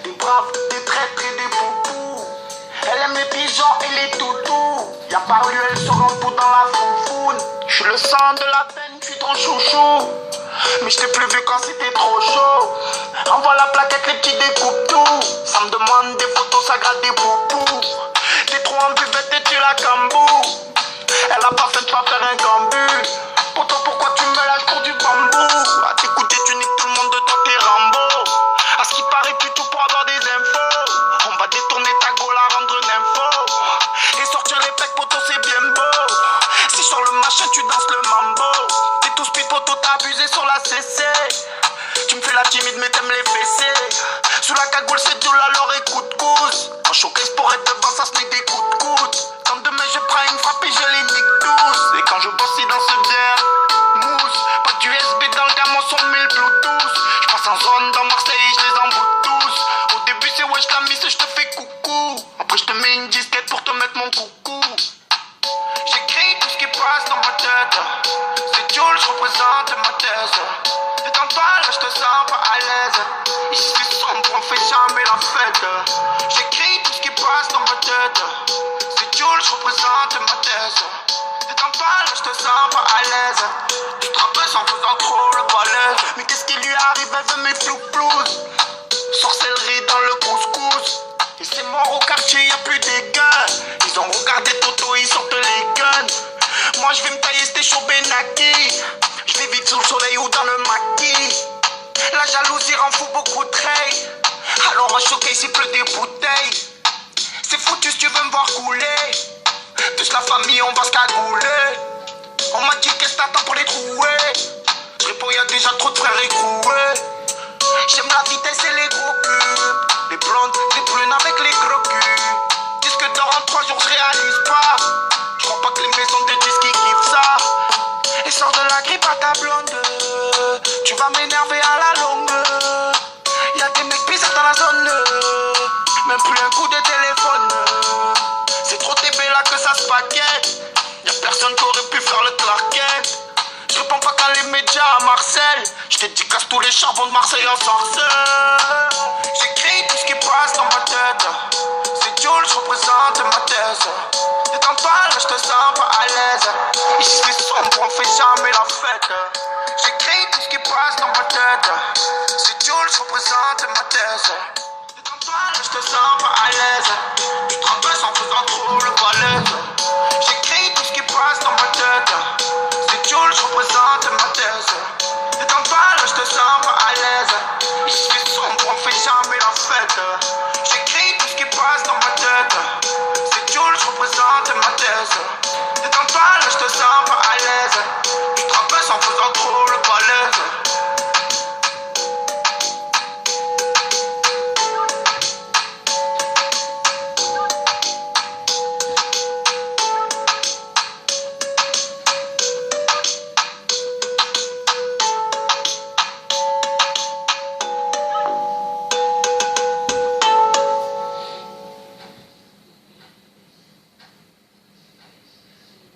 Des braves, des traîtres et des poupous. Elle aime les pigeons et les toutous. Y'a pas eu, elle se rempoule dans la foufoune. J'suis le sang de la peine, j'suis ton chouchou. Mais j't'ai plus vu quand c'était trop chaud. Envoie la plaquette, les petits découpent tout. Ça me demande des photos, ça gratte des poupous. T'es trop en buvette et tu la cambou. Elle a pas fait de pas faire un gambus. Pourtant pourquoi tu me lâches pour du bambou? À t'écouter tu niques tout le monde de toi t'es Rambo. À ce qui paraît plus tout pour avoir des infos. On va détourner ta go la rendre une info. Et sortir les pecs potos c'est bien beau. Si sur le machin tu danses le mambo. T'es tout speed poto t'as abusé sur la CC. Tu me fais la timide mais t'aimes les fessées. Sous la cagoule c'est du alors écoute cousse. En showcase pour être devant ça se met des coups de coude. Quand demain je prends une frappe et je les nique tous. Et quand je bosse dans ce bien mousse. Pas d'USB dans le gamin son 1000 Bluetooth. Je passe en zone dans Marseille je les emboute tous. Au début c'est wesh la mise et je te fais coucou. Après je te mets une disquette pour te mettre mon coucou. J'écris tout ce qui passe dans ma tête. C'est Jules, je représente ma thèse. Détends-toi là je te sens pas à l'aise. Ici c'est sombre, on fait jamais la fête. J'écris tout ce qui passe dans ma tête. C'est Jules, je représente ma thèse. Détends-toi là je te sens pas à l'aise. Tu te rabaisses en faisant trop le balèze. Mais qu'est-ce qui lui arrive, elle veut mes flou-plouses. Sorcellerie dans le couscous. Et c'est mort au quartier, y'a plus des gars. Ils ont regardé Toto, ils sortent les guns. Moi je vais me tailler c'était chaud Benaki. Je vais vite sous le soleil ou dans le maquis. La jalousie rend fou beaucoup de traits. Alors on choquer s'il pleut des bouteilles. C'est foutu si tu veux me voir couler. Touche la famille on va se cagouler. On m'a dit qu'est-ce que t'attends pour les trouver. Je réponds y'a déjà trop de frères écroués. J'aime la vitesse et les gros cubes. Les blondes, les brunes avec les gros culs. Disque d'or en 3 jours je réalise pas. Je crois pas que les maisons de disques ils kiffent ça. Et sors de la grippe à ta blonde. Tu vas m'énerver à la longue. Y'a des mecs bizarres dans la zone. Même plus un coup de téléphone. C'est trop TB là que ça se paquette. Y'a personne qui aurait pu faire le Clark Kent. Je réponds pas quand les médias à Marseille. Je dédicace tous les charbons de Marseille en sorcelle. J'écris tout ce qui passe dans ma tête. C'est Jules, je représente ma thèse. Détends-toi là je te sens pas à l'aise. Ici c'est sombre, on fait jamais la fête. J'écris tout ce qui passe dans ma tête. C'est Jules, je représente ma thèse. Détends-toi là je te sens pas à l'aise. Tu te rabaisses en faisant trop